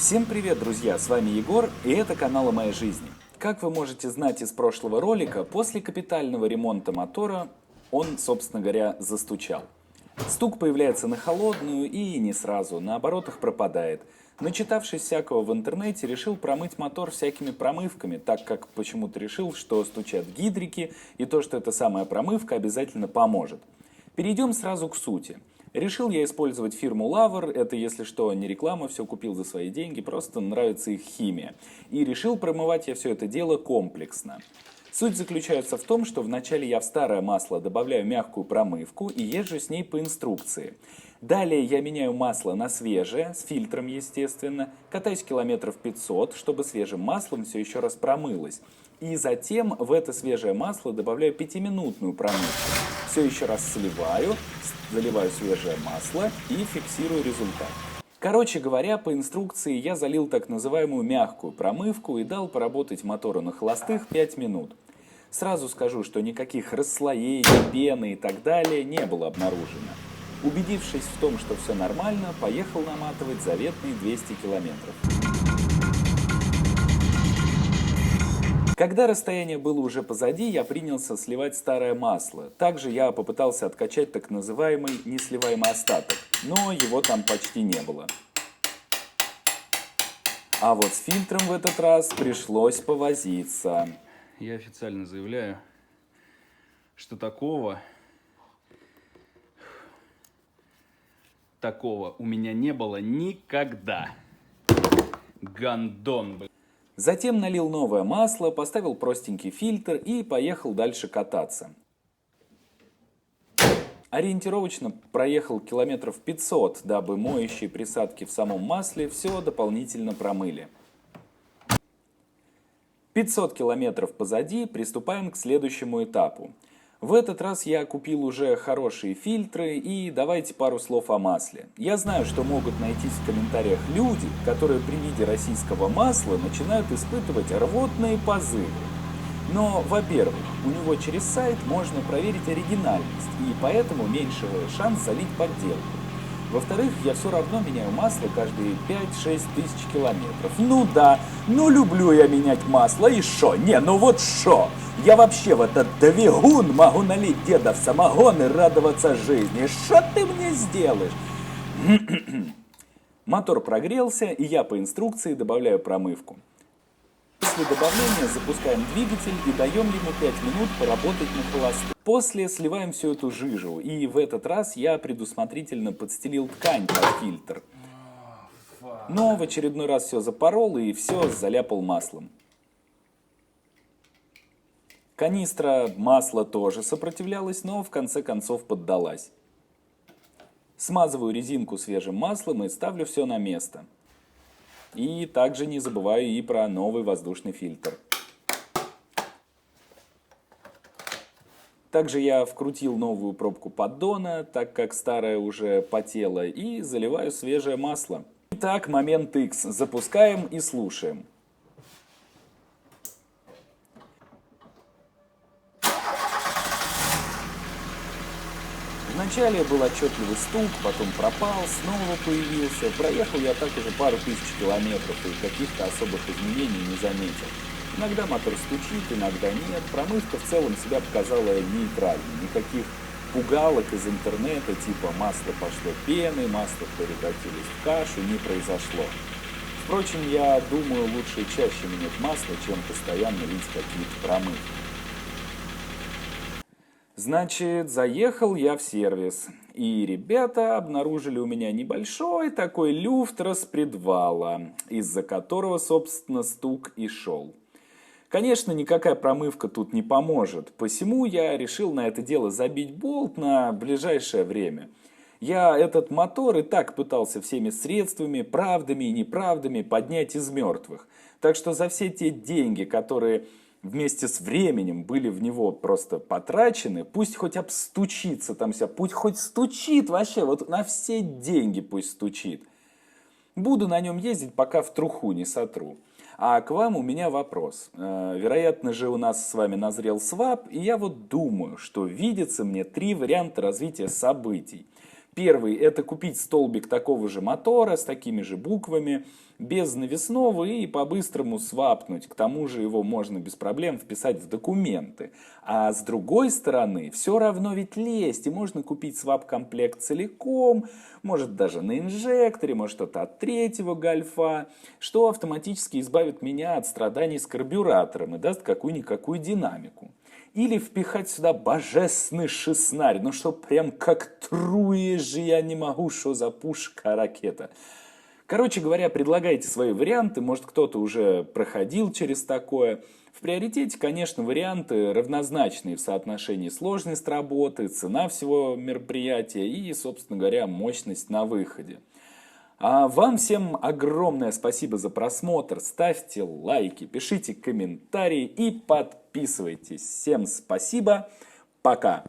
Всем привет, друзья! С вами Егор, и это канал о моей жизни. Как вы можете знать из прошлого ролика, после капитального ремонта мотора он, собственно говоря, застучал. Стук появляется на холодную и не сразу, на оборотах пропадает. Начитавшись всякого в интернете, решил промыть мотор всякими промывками, так как почему-то решил, что стучат гидрики, и то, что эта самая промывка обязательно поможет. Перейдем сразу к сути. Решил я использовать фирму Lavor, это, если что, не реклама, все купил за свои деньги, просто нравится их химия. И решил промывать я все это дело комплексно. Суть заключается в том, что вначале я в старое масло добавляю мягкую промывку и езжу с ней по инструкции. Далее я меняю масло на свежее, с фильтром естественно, катаюсь километров 500, чтобы свежим маслом все еще раз промылось. И затем в это свежее масло добавляю 5-минутную промывку. Все еще раз сливаю, заливаю свежее масло и фиксирую результат. Короче говоря, по инструкции я залил так называемую мягкую промывку и дал поработать мотору на холостых 5 минут. Сразу скажу, что никаких расслоений, пены и так далее не было обнаружено. Убедившись в том, что все нормально, поехал наматывать заветные 200 километров. Когда расстояние было уже позади, я принялся сливать старое масло. Также я попытался откачать так называемый несливаемый остаток, но его там почти не было. А вот с фильтром в этот раз пришлось повозиться. Я официально заявляю, что такого у меня не было никогда. Гандон, блин. Затем налил новое масло, поставил простенький фильтр и поехал дальше кататься. Ориентировочно проехал километров 500, дабы моющие присадки в самом масле все дополнительно промыли. 500 километров позади, приступаем к следующему этапу. В этот раз я купил уже хорошие фильтры, и давайте пару слов о масле. Я знаю, что могут найтись в комментариях люди, которые при виде российского масла начинают испытывать рвотные позывы. Но, во-первых, у него через сайт можно проверить оригинальность, и поэтому меньше шанс залить подделку. Во-вторых, я все равно меняю масло каждые 5-6 тысяч километров. Ну да, ну люблю я менять масло, и шо? Не, ну вот шо? Я вообще в этот двигун могу налить деда в самогон и радоваться жизни. Шо ты мне сделаешь? Мотор прогрелся, и я по инструкции добавляю промывку. После добавления запускаем двигатель и даем ему 5 минут поработать на холостых. После сливаем всю эту жижу, и в этот раз я предусмотрительно подстелил ткань под фильтр. Но в очередной раз все запорол и все заляпал маслом. Канистра масла тоже сопротивлялась, но в конце концов поддалась. Смазываю резинку свежим маслом и ставлю все на место. И также не забываю и про новый воздушный фильтр. Также я вкрутил новую пробку поддона, так как старая уже потела, и заливаю свежее масло. Итак, момент X. Запускаем и слушаем. Вначале был отчетливый стук, потом пропал, снова появился. Проехал я так уже пару тысяч километров и каких-то особых изменений не заметил. Иногда мотор стучит, иногда нет. Промывка в целом себя показала нейтральной. Никаких пугалок из интернета типа масло пошло пеной, масло превратилось в кашу не произошло. Впрочем, я думаю, лучше чаще менять масло, чем постоянно лить какие-то промывки. Значит, заехал я в сервис, и ребята обнаружили у меня небольшой такой люфт распредвала, из-за которого, собственно, стук и шел. Конечно, никакая промывка тут не поможет, посему я решил на это дело забить болт на ближайшее время. Я этот мотор и так пытался всеми средствами, правдами и неправдами поднять из мертвых. Так что за все те деньги, которые вместе с временем были в него просто потрачены, пусть хоть обстучится там вся, пусть хоть стучит вообще, вот на все деньги пусть стучит. Буду на нем ездить, пока в труху не сотру. А к вам у меня вопрос. Вероятно же у нас с вами назрел свап, и я вот думаю, что видится мне 3 варианта развития событий. Первый – это купить столбик такого же мотора с такими же буквами, без навесного и по-быстрому свапнуть. К тому же его можно без проблем вписать в документы. А с другой стороны, все равно ведь лезть, и можно купить свап-комплект целиком, может даже на инжекторе, может что-то от третьего гольфа, что автоматически избавит меня от страданий с карбюратором и даст какую-никакую динамику. Или впихать сюда божественный шестнарь, ну что прям как труе же я не могу, что за пушка ракета. Короче говоря, предлагайте свои варианты, может кто-то уже проходил через такое. В приоритете, конечно, варианты равнозначные в соотношении сложность работы, цена всего мероприятия и, собственно говоря, мощность на выходе. А вам всем огромное спасибо за просмотр. Ставьте лайки, пишите комментарии и подписывайтесь. Всем спасибо. Пока.